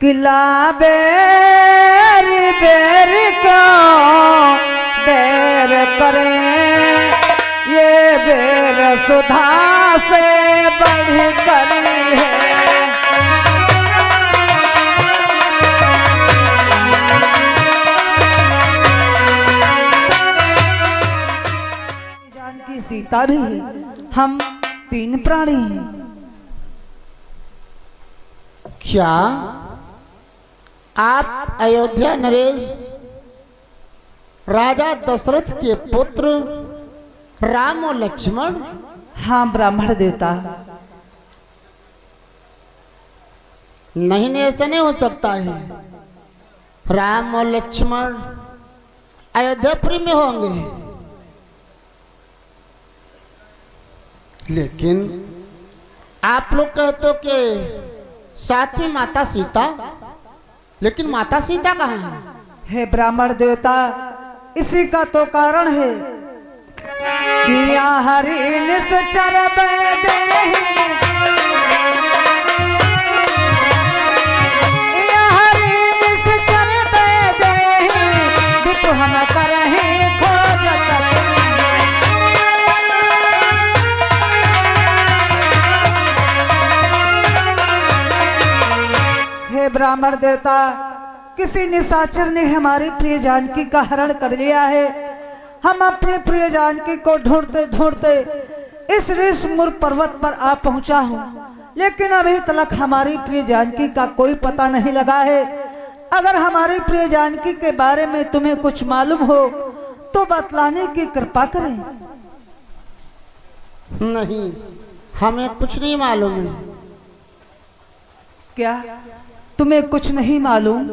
किला बेर बेर को देर करें, ये बेर सुधा से बढ़ कर है। जानकी सीता भी है, हम तीन प्राणी हैं। क्या आप अयोध्या नरेश राजा दशरथ के पुत्र राम और लक्ष्मण? हाँ ब्राह्मण देवता। नहीं नहीं, ऐसा नहीं हो सकता है। राम और लक्ष्मण अयोध्यापुरी में होंगे, लेकिन आप लोग कहते हो कि साथ में माता सीता, लेकिन माता सीता कहाँ है? हे ब्राह्मण देवता, इसी का तो कारण है कि हरि निश्चर देहि, हरि निश्चर देहि, विपु हम करहि खोजत। हे ब्राह्मण देवता, किसी निशाचर ने हमारी प्रिय जानकी का हरण कर लिया है। हम अपने प्रिय जानकी को ढूंढते ढूंढते इस ऋषमुर पर्वत पर आ पहुंचा हूं, लेकिन अभी तक हमारी प्रिय जानकी का कोई पता नहीं लगा है। अगर हमारी प्रिय जानकी के बारे में तुम्हें कुछ मालूम हो तो बतलाने की कृपा करें। नहीं, हमें कुछ नहीं मालूम है। क्या तुम्हें कुछ नहीं मालूम?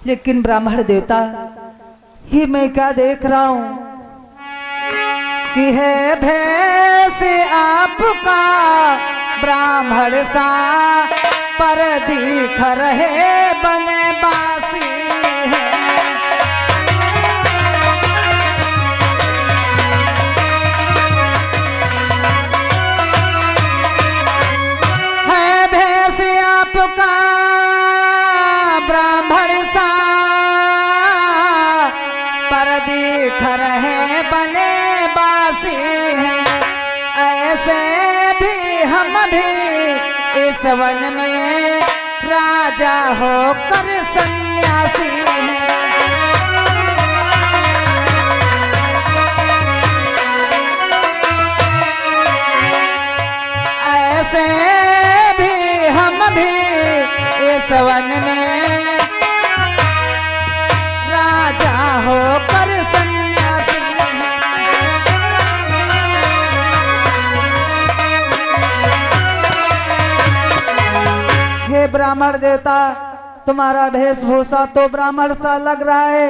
लेकिन ब्राह्मण देवता, ये मैं क्या देख रहा हूं कि है भेष आपका ब्राह्मण सा, पर दिख रहे बनवासी है। है भेष आपका ब्राह्मण सा, पर दिख रहे बने बासी हैं। ऐसे भी हम भी इस वन में राजा होकर सन्यासी हैं। ऐसे भी हम भी इस वन में राजा होकर सन्यासी हैं। हे ब्राह्मण देवता, तुम्हारा वेशभूषा तो ब्राह्मण सा लग रहा है,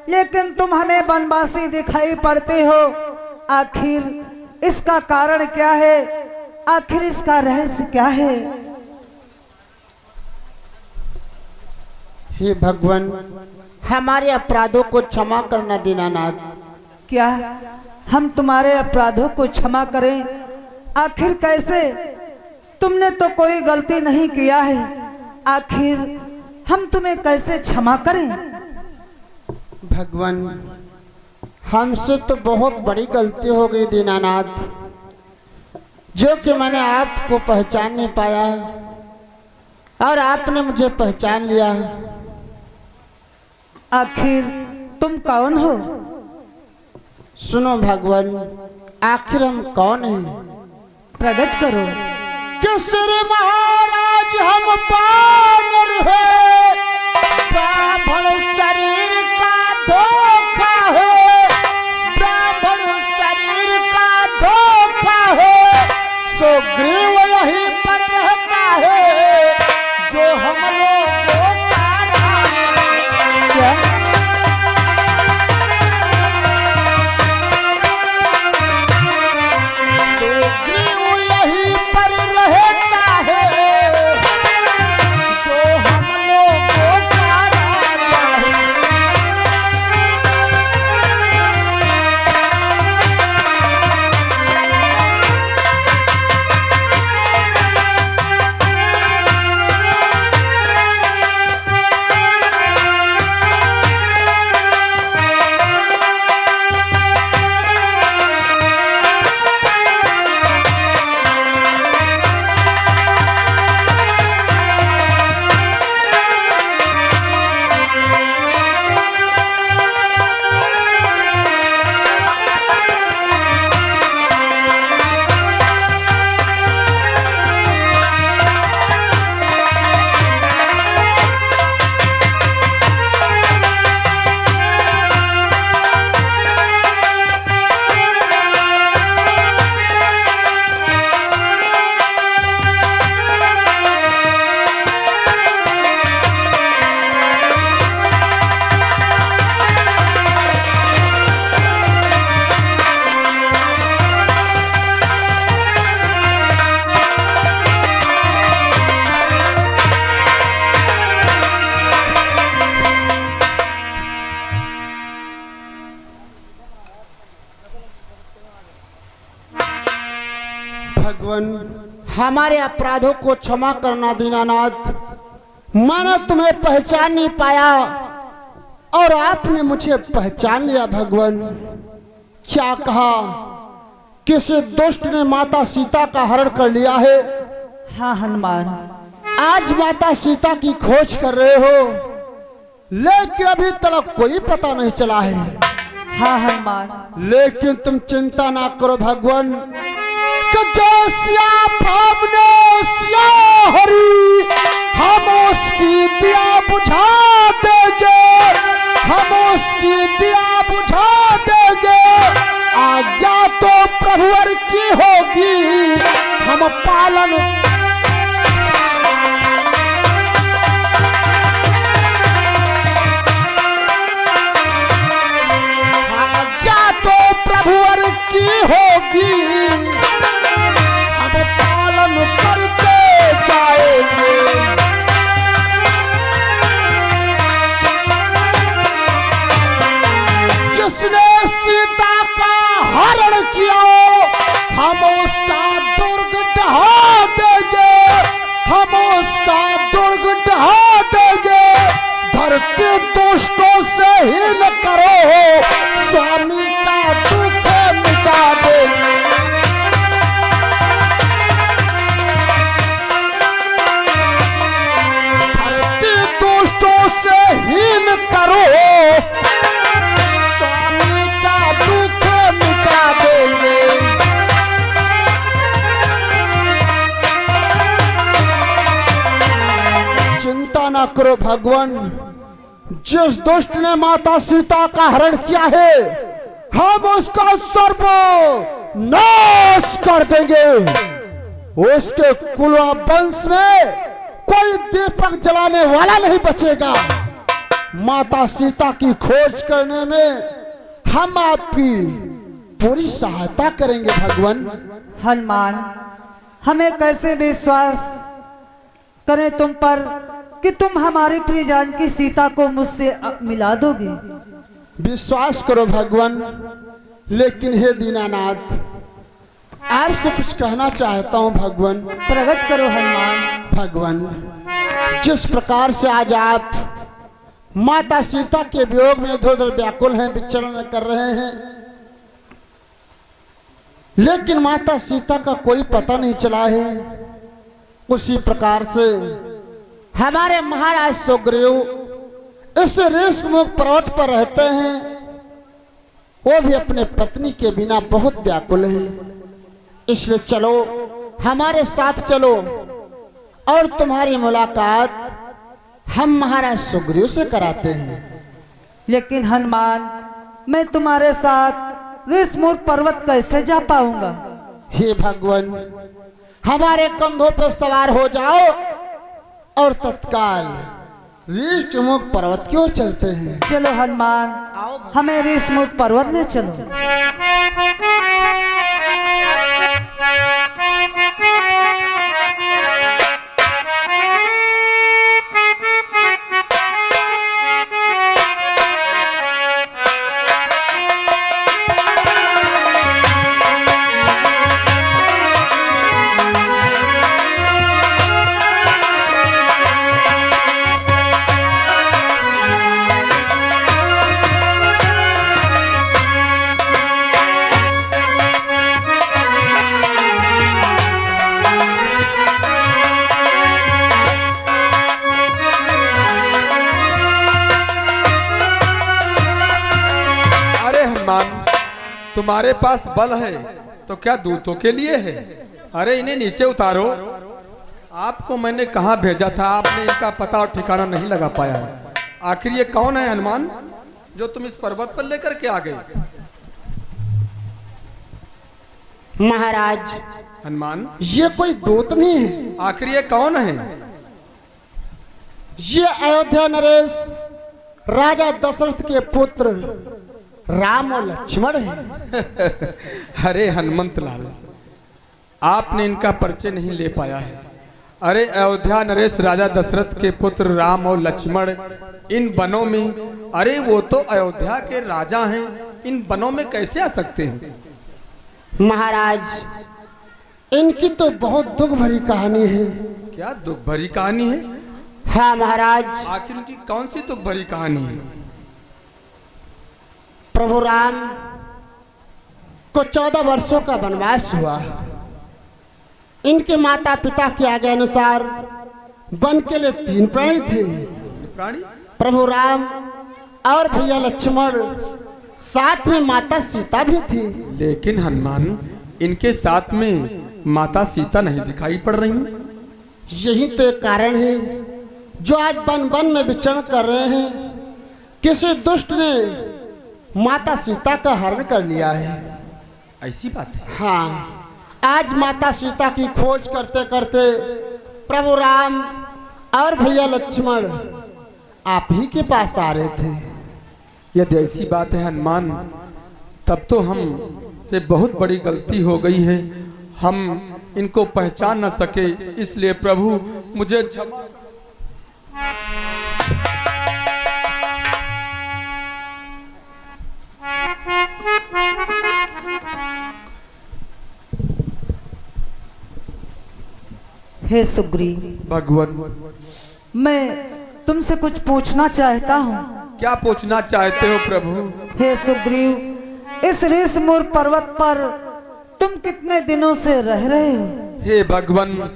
लेकिन तुम हमें वनवासी दिखाई पड़ते हो। आखिर इसका कारण क्या है? आखिर इसका रहस्य क्या है? हे भगवान, हमारे अपराधों को क्षमा करना दीनानाथ। क्या हम तुम्हारे अपराधों को क्षमा करें? आखिर कैसे? तुमने तो कोई गलती नहीं किया है, आखिर हम तुम्हें कैसे क्षमा करें? भगवान, हमसे तो बहुत बड़ी गलती हो गई दीनानाथ, जो कि मैंने आपको पहचान नहीं पाया और आपने मुझे पहचान लिया। आखिर तुम कौन हो? सुनो भगवान, आखिर हम कौन हैं? प्रकट करो। केसरी महाराज हम बानर है, ब्राह्मण शरीर का धोखा है, ब्राह्मण शरीर का धोखा है। सुग्रीव वहीं पर रहता है जो हम लोगों का राम। क्या? सुग्रीव यहीं पर रहता है भगवान हमारे अपराधों को क्षमा करना दीनानाथ। मैंने तुम्हें पहचान नहीं पाया और आपने मुझे पहचान लिया भगवान। क्या कहा, किसी दुष्ट ने माता सीता का हरण कर लिया है। हाँ हनुमान, आज माता सीता की खोज कर रहे हो, लेकिन अभी तक कोई पता नहीं चला है। हाँ हनुमान, लेकिन तुम चिंता ना करो भगवान, कि जो सिया भावने सिया हरी, हम उसकी दिया बुझा देंगे, हम उसकी दिया बुझा देंगे। आज्ञा तो प्रभुवर की होगी, हम पालन प्रभुवर की होगी, हम पालन करते जाएंगे। जिसने सीता का हरण किया, हम उसका दुर्ग ढहा देंगे, हम उसका दुर्ग ढहा देंगे। धरती दुष्टों से ही न करो, स्वामी का दुख मिटा दे। धरती दुष्टों से ही न करो, स्वामी का दुख मिटा देंगे। चिंता ना करो भगवान, जिस दुष्ट ने माता सीता का हरण किया है, हम उसका सर्व नाश कर देंगे। उसके कुल वंश में कोई दीपक जलाने वाला नहीं बचेगा। माता सीता की खोज करने में हम आपकी पूरी सहायता करेंगे भगवान। हनुमान, हमें कैसे विश्वास करें तुम पर कि तुम हमारी प्रिय जानकी सीता को मुझसे मिला दोगे। विश्वास करो भगवान, लेकिन हे दीनानाथ, आपसे कुछ कहना चाहता हूं भगवान। प्रकट करो हनुमान। भगवान, जिस प्रकार से आज आप माता सीता के वियोग में इधर व्याकुल हैं, विचरण कर रहे हैं, लेकिन माता सीता का कोई पता नहीं चला है, उसी प्रकार से हमारे महाराज सुग्रीव इस ऋषमुख पर्वत पर रहते हैं। वो भी अपने पत्नी के बिना बहुत व्याकुल है। इसलिए चलो, हमारे साथ चलो और तुम्हारी मुलाकात हम महाराज सुग्रीव से कराते हैं। लेकिन हनुमान, मैं तुम्हारे साथ ऋषमुख पर्वत कैसे जा पाऊंगा? हे भगवान, हमारे कंधों पर सवार हो जाओ और तत्काल ऋषमुख पर्वत की ओर चलते हैं। चलो हनुमान, हमें ऋषमुख पर्वत ले चलो। तुम्हारे पास बल है तो क्या दूतों के लिए है? अरे इन्हें नीचे उतारो। आपको मैंने कहा भेजा था, आपने इनका पता और ठिकाना नहीं लगा पाया है। आखिर ये कौन है हनुमान जो तुम इस पर्वत पर लेकर के आ गए? महाराज हनुमान, ये कोई दूत नहीं है। आखिर ये कौन है? ये अयोध्या नरेश राजा दशरथ के पुत्र राम और लक्ष्मण है। अरे हनुमंत लाल, आपने इनका परिचय नहीं ले पाया है। अरे अयोध्या नरेश राजा दशरथ के पुत्र राम और लक्ष्मण इन वनों में, अरे वो तो अयोध्या के राजा हैं, इन वनों में कैसे आ सकते हैं? महाराज, इनकी तो बहुत दुख भरी कहानी है। क्या दुख भरी कहानी है? हाँ महाराज, आखिर उनकी कौन सी दुख भरी कहानी है? प्रभु राम को 14 वर्षों का वनवास हुआ। इनके माता पिता के आगे अनुसार वन के लिए 3 प्राणी थे। प्राणी? प्रभु राम और भैया लक्ष्मण, साथ में माता सीता भी थी। लेकिन हनुमान, इनके साथ में माता सीता नहीं दिखाई पड़ रही। यही तो एक कारण है जो आज वन वन में विचरण कर रहे हैं। किसी दुष्ट ने माता सीता का हरण कर लिया है। ऐसी बात है? हाँ, आज माता सीता की खोज करते करते प्रभु राम और भैया लक्ष्मण आप ही के पास आ रहे थे। यदि ऐसी बात है हनुमान, तब तो हम से बहुत बड़ी गलती हो गई है। हम इनको पहचान न सके, इसलिए प्रभु मुझे क्षमा। हे सुग्रीव, भगवान, मैं तुमसे कुछ पूछना चाहता हूँ। क्या पूछना चाहते हो प्रभु? हे सुग्रीव, इस ऋषिमूर पर्वत पर तुम कितने दिनों से रह रहे हो? हे भगवान,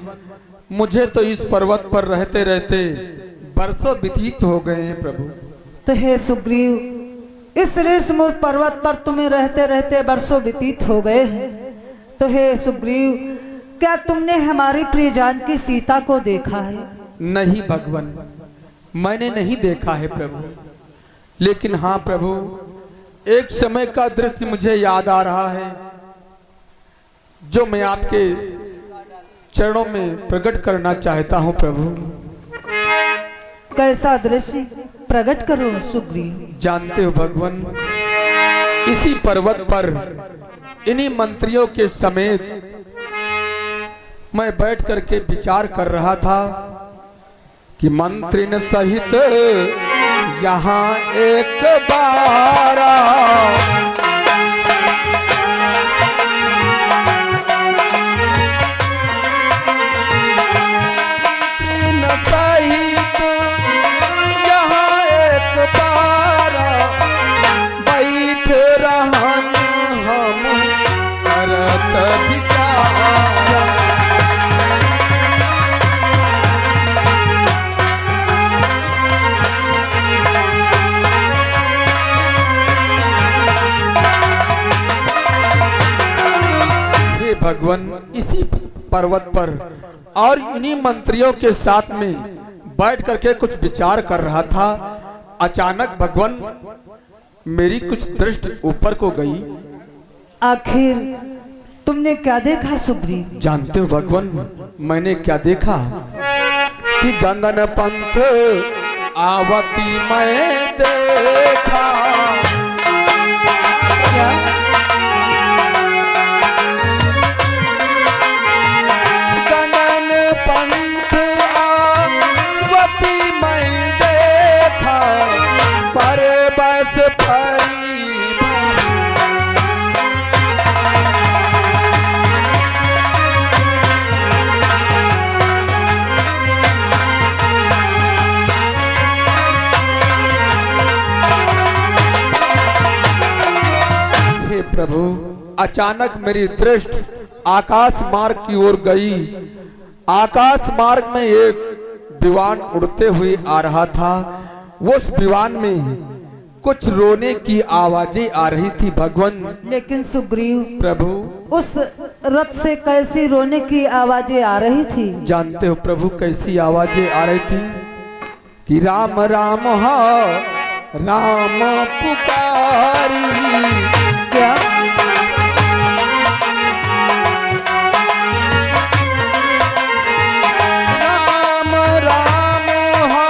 मुझे तो इस पर्वत पर रहते रहते बरसों व्यतीत हो गए हैं प्रभु। तो हे सुग्रीव, इस ऋषिमूर पर्वत पर तुम्हें रहते रहते बरसों व्यतीत हो गए हैं। तो हे सुग्रीव, क्या तुमने हमारी प्रिय जानकी सीता को देखा है? नहीं भगवान, मैंने नहीं देखा है प्रभु। लेकिन हाँ प्रभु, एक समय का दृश्य मुझे याद आ रहा है, जो मैं आपके चरणों में प्रकट करना चाहता हूँ प्रभु। कैसा दृश्य? प्रकट करो सुग्रीव। जानते हो भगवान, इसी पर्वत पर इन्हीं मंत्रियों के समेत मैं बैठ करके विचार कर रहा था कि मंत्री न सहित यहाँ एक बार बैठ रहन हम करत विचार। हे भगवान, इसी पर्वत पर और इन्हीं मंत्रियों के साथ में बैठ करके कुछ विचार कर रहा था। अचानक भगवान मेरी कुछ दृष्टि ऊपर को गई। आखिर तुमने क्या देखा सुग्रीव? जानते हो भगवान, मैंने क्या देखा कि गंगन पंथ आवती मैं देखा। क्या? गंगन पंथ आवती मैं देखा, पर बस परी प्रभु। अचानक मेरी दृष्टि आकाश मार्ग की ओर गई। आकाश मार्ग में एक विमान उड़ते हुए आ रहा था। उस विमान में कुछ रोने की आवाजें आ रही थी भगवान। लेकिन सुग्रीव प्रभु, उस रथ से कैसी रोने की आवाजें आ रही थी? जानते हो प्रभु कैसी आवाजें आ रही थी कि राम राम हा राम पुकारी। क्या? राम राम हा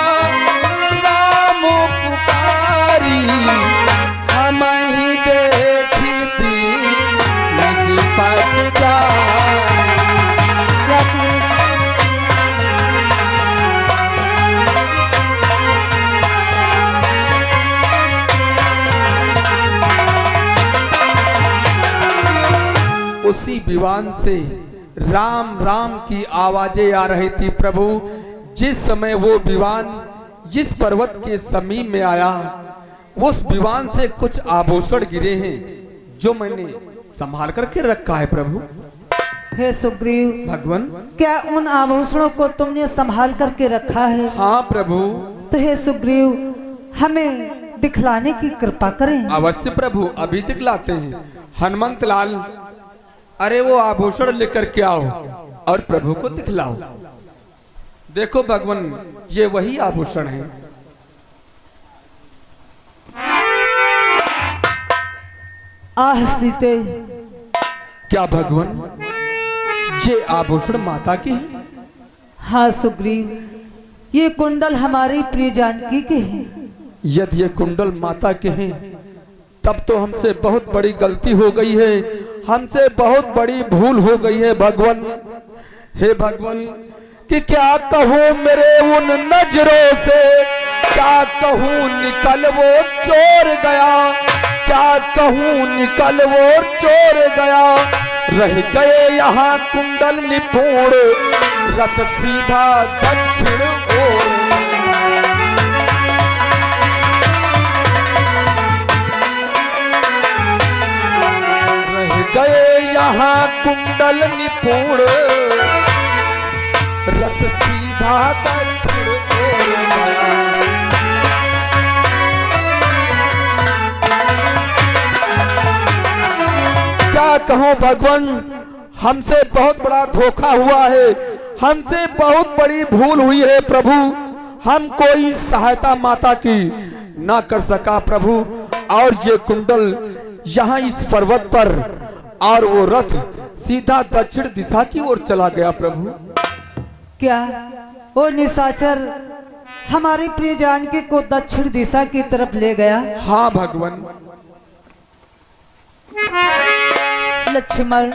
राम पुकारी, हम ही देखी थी पटका। उसी विमान से राम राम की आवाजें आ रही थी प्रभु। जिस समय वो विमान जिस पर्वत के समीप में आया, उस विमान से कुछ आभूषण गिरे हैं जो मैंने संभाल करके रखा है प्रभु। हे सुग्रीव, भगवान, क्या उन आभूषणों को तुमने संभाल करके रखा है? हाँ प्रभु। तो हे सुग्रीव, हमें दिखलाने की कृपा करें। अवश्य प्रभु, अभी दिखलाते हैं। हनुमंत लाल, अरे वो आभूषण लेकर के आओ और प्रभु को दिखलाओ। देखो भगवान, ये वही आभूषण है। आह सीते, क्या भगवान, ये आभूषण माता की है? हाँ सुग्रीव, ये कुंडल हमारी प्रिय जानकी के हैं। यदि ये कुंडल माता के हैं तब तो हमसे बहुत बड़ी गलती हो गई है, हमसे बहुत बड़ी भूल हो गई है भगवान। हे भगवान, कि क्या कहूँ मेरे उन नजरों से, क्या कहूँ निकल वो चोर गया, क्या कहूँ निकल वो चोर गया। रह गए यहाँ कुंडल निपुण, रथ सीधा दक्षिण ओर। रह गए यहाँ कुंडल निपुण, रथ सीधा दक्षिण ओर गया। क्या कहूँ भगवान, हमसे बहुत बड़ा धोखा हुआ है, हमसे बहुत बड़ी भूल हुई है प्रभु। हम कोई सहायता माता की ना कर सका प्रभु। और ये कुंडल यहाँ इस पर्वत पर, और वो रथ सीधा दक्षिण दिशा की ओर चला गया प्रभु। क्या वो निशाचर हमारी प्रिय जानकी को दक्षिण दिशा की तरफ ले गया? हाँ भगवान। लक्ष्मण,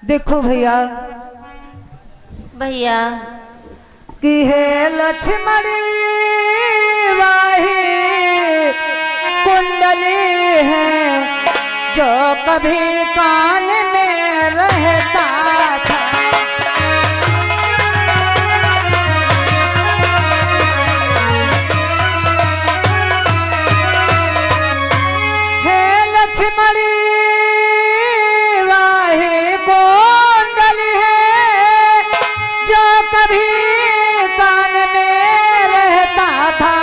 देखो भैया, भैया कि हे लक्ष्मणी वाही कुंडली है जो कभी कान में रहता था। हे लक्ष्मणी वाही कुंडली है जो कभी कान में रहता था।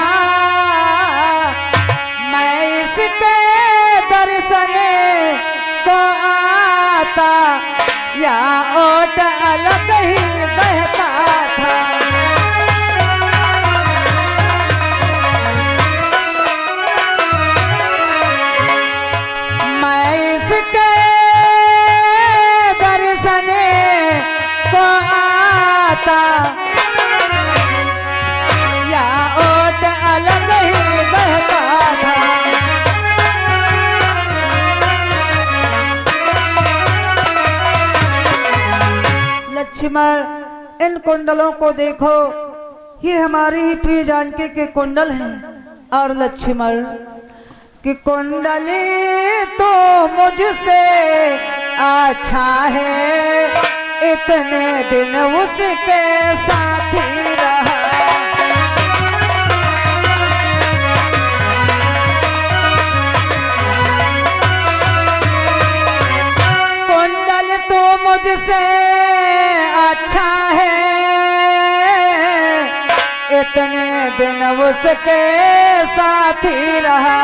मैं इसके दर्शन को आता या ओट अलग ही बहता था। मैं इसके दर्शन को आता या ओट अलग ही बहता था। लक्ष्मण, इन कुंडलों को देखो, ये हमारी ही प्रिय जानकी के कुंडल हैं। और लक्ष्मण, कि कुंडली तो मुझसे अच्छा है, इतने दिन उसके साथ ही रहा। कुंडल तो मुझसे अच्छा है, इतने दिन उसके साथ ही रहा।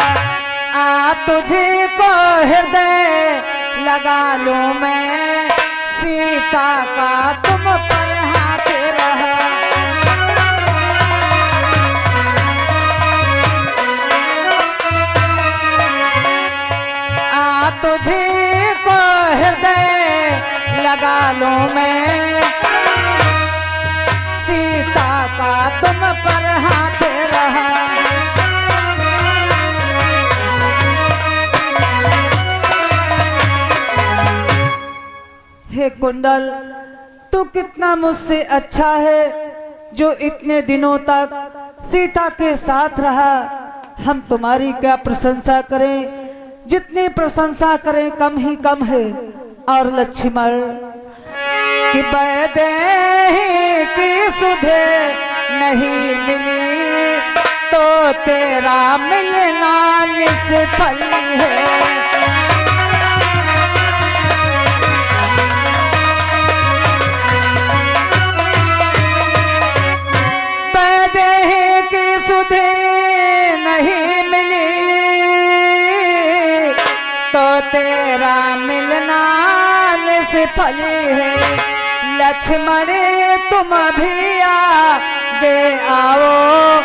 आ तुझे को हृदय लगा लूं मैं, सीता का तुम पर हाथ रहा। आ तुझे को हृदय लगा लूं मैं, सीता का तुम पर हाथ रहा। हे कुंडल, तू कितना मुझसे अच्छा है जो इतने दिनों तक सीता के साथ रहा। हम तुम्हारी क्या प्रशंसा करें, जितनी प्रशंसा करें कम ही कम है। और लक्ष्मण, कि वैदेही की सुधे नहीं मिली तो तेरा मिलना निष्फल है। वैदेही की सुधे नहीं मिली तो तेरा मिलना निष्फल है। लक्ष्मण तुम भी आगे आओ,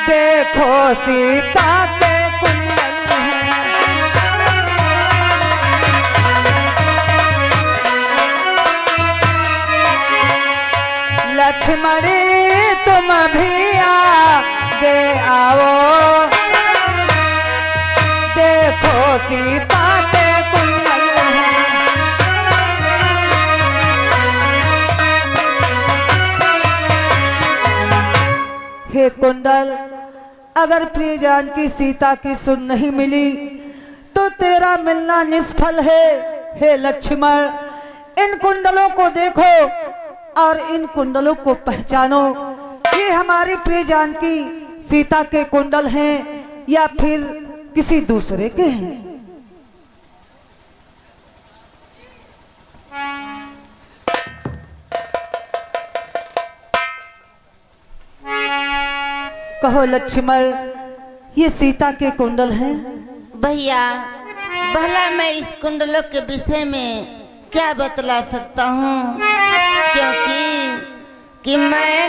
देखो सीता के कुंडल हैं। लक्ष्मण तुम भी आगे आओ, देखो सीता के कुंडल हैं। हे कुंडल, अगर प्रिय जानकी सीता की सुन नहीं मिली तो तेरा मिलना निष्फल है। हे लक्ष्मण, इन कुंडलों को देखो और इन कुंडलों को पहचानो। ये हमारी प्रिय जानकी सीता के कुंडल हैं या फिर किसी दूसरे के हैं। कहो लक्ष्मण, ये सीता के कुंडल हैं? भैया, भला मैं इस कुंडलों के विषय में क्या बतला सकता हूँ, क्योंकि मैं